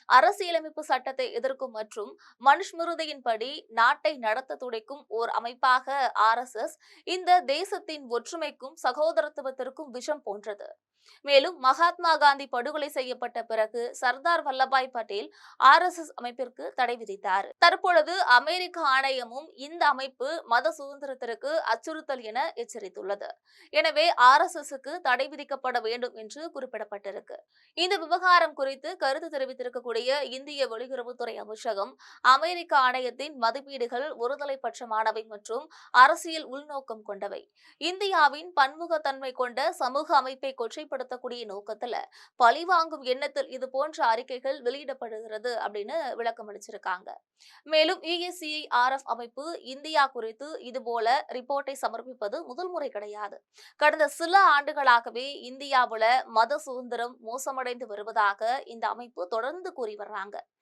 அரசியலமைப்பு சட்டத்தை எதிர்க்கும் மற்றும் மனுஸ்மிருதியின்படி நாட்டை நடத்த துடிக்கும் ஓர் அமைப்பாக RSS இந்த தேசத்தின் ஒற்றுமைக்கும் சகோதரத்துவத்திற்கும் விஷம் போன்றது. மேலும் மகாத்மா காந்தி படுகொலை செய்யப்பட்ட பிறகு சர்தார் வல்லபாய் பட்டேல் RSS அமைப்பிற்கு தடை விதித்தார். தற்பொழுது அமெரிக்க ஆணையமும் இந்த அமைப்பு மத சுதந்திரத்திற்கு அச்சுறுத்தல் என எச்சரித்துள்ளது. எனவே RSSக்கு தடை விதிக்கப்பட வேண்டும் என்று குறிப்பிடப்பட்டிருக்கு. இந்த விவகாரம் குறித்து கருத்து தெரிவித்திருக்கக்கூடிய இந்திய வெளியுறவுத்துறை அமைச்சகம், அமெரிக்க ஆணையத்தின் மதிப்பீடுகள் ஒருதலைப்பட்சமானவை மற்றும் அரசியல் உள்நோக்கம் கொண்டவை. இந்தியாவின் பன்முகத்தன்மை கொண்ட சமூக அமைப்பை கொச்சைப்படுத்தக்கூடிய நோக்கத்துல பழிவாங்கும் எண்ணத்தில் இது போன்ற அறிக்கைகள் வெளியிடப்படுகிறது அப்படின்னு விளக்கம் அளிச்சிருக்காங்க. மேலும் USCIRF அமைப்பு இந்தியா குறித்து இதுபோல ரிப்போர்ட்டை சமர்ப்பிப்பது முதல் முறை கிடையாது. கடந்த சில ஆண்டுகளாகவே இந்தியாவுல மத சுதந்திரம் மோசமடைந்து வருவதாக இந்த அமைப்பு தொடர்ந்து கூறி வர்றாங்க.